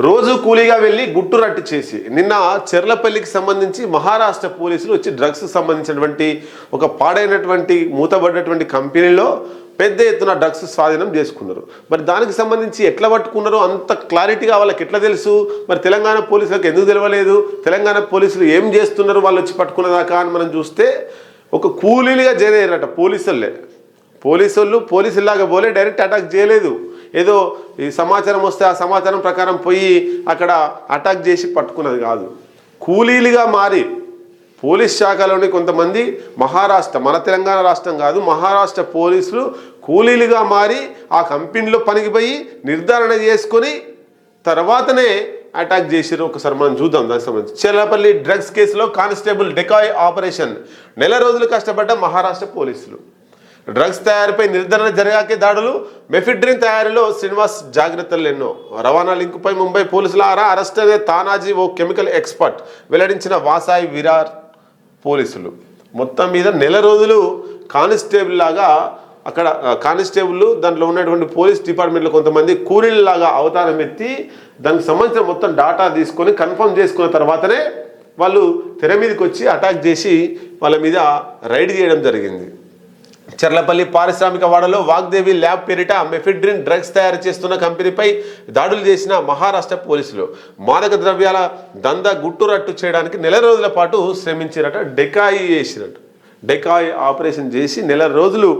రోజు కూలీగా వెళ్ళి గుట్టు రట్టు చేసి నిన్న చెర్లపల్లికి సంబంధించి మహారాష్ట్ర పోలీసులు వచ్చి డ్రగ్స్ సంబంధించినటువంటి ఒక పాడైనటువంటి మూతబడినటువంటి కంపెనీలో పెద్ద ఎత్తున డ్రగ్స్ స్వాధీనం చేసుకున్నారు. మరి దానికి సంబంధించి ఎట్లా పట్టుకున్నారో అంత క్లారిటీగా వాళ్ళకి ఎట్లా తెలుసు? మరి తెలంగాణ పోలీసులకు ఎందుకు తెలియలేదు? తెలంగాణ పోలీసులు ఏం చేస్తున్నారు వాళ్ళు వచ్చి పట్టుకున్నదాకా అని మనం చూస్తే ఒక కూలీలుగా చేరేరట పోలీసుల్లాగా పోలే డైరెక్ట్ అటాక్ చేయలేదు. ఏదో ఈ సమాచారం వస్తే ఆ సమాచారం ప్రకారం పోయి అక్కడ అటాక్ చేసి పట్టుకున్నది కాదు. కూలీలుగా మారి పోలీస్ శాఖలోని కొంతమంది మహారాష్ట్ర, మన తెలంగాణ రాష్ట్రం కాదు, మహారాష్ట్ర పోలీసులు కూలీలుగా మారి ఆ కంపెనీలో పనికి పోయి నిర్ధారణ చేసుకొని తర్వాతనే అటాక్ చేసిరు. ఒకసారి మనం చూద్దాం దానికి సంబంధించి. చెర్లపల్లి డ్రగ్స్ కేసులో కానిస్టేబుల్ డెకాయ్ ఆపరేషన్, నెల రోజులు కష్టపడ్డ మహారాష్ట్ర పోలీసులు. డ్రగ్స్ తయారీపై నిర్ధారణ జరిగాకే దాడులు, మెఫిడ్రిన్ తయారీలో శ్రీనివాస్ జాగ్రత్తలు ఎన్నో. రవాణా లింకుపై ముంబై పోలీసుల అరెస్ట్ అనే తానాజీ ఓ కెమికల్ ఎక్స్పర్ట్ వెల్లడించిన వాసాయి విరార్ పోలీసులు. మొత్తం మీద నెల రోజులు కానిస్టేబుల్ లాగా అక్కడ కానిస్టేబుల్ దాంట్లో ఉన్నటువంటి పోలీస్ డిపార్ట్మెంట్లో కొంతమంది కూలీలాగా అవతారం ఎత్తి దానికి సంబంధించిన మొత్తం డాటా తీసుకొని కన్ఫర్మ్ చేసుకున్న తర్వాతనే వాళ్ళు తెర మీదకి వచ్చి అటాక్ చేసి వాళ్ళ మీద రైడ్ చేయడం జరిగింది. చెర్లపల్లి పారిశ్రామిక వాడలో వాగ్దేవి ల్యాబ్ పేరిట మెఫిడ్రిన్ డ్రగ్స్ తయారు చేస్తున్న కంపెనీపై దాడులు చేసిన మహారాష్ట్ర పోలీసులు. మాదక ద్రవ్యాల దందా గుట్టురట్టు చేయడానికి నెల రోజుల పాటు శ్రమించినట్టు డెకాయ్ ఆపరేషన్ చేసి నెల రోజులు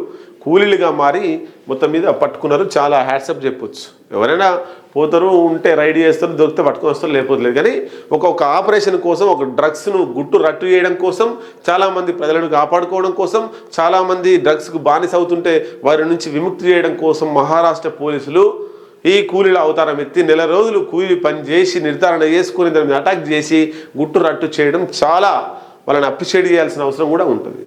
కూలీలుగా మారి మొత్తం మీద పట్టుకున్నారు. చాలా హ్యాట్సప్ చెప్పొచ్చు. ఎవరైనా పోతారు, ఉంటే రైడ్ చేస్తారు, దొరికితే పట్టుకొని వస్తారు, లేకపోతే కానీ ఒక ఆపరేషన్ కోసం, ఒక డ్రగ్స్ను గుట్టు రట్టు చేయడం కోసం, చాలామంది ప్రజలను కాపాడుకోవడం కోసం, చాలామంది డ్రగ్స్కు బానిస అవుతుంటే వారి నుంచి విముక్తి చేయడం కోసం మహారాష్ట్ర పోలీసులు ఈ కూలీల అవతారం ఎత్తి నెల రోజులు కూలీ పని చేసి నిర్ధారణ చేసుకుని దాని మీద అటాక్ చేసి గుట్టు రట్టు చేయడం చాలా వాళ్ళని అప్రిషియేట్ చేయాల్సిన అవసరం కూడా ఉంటుంది.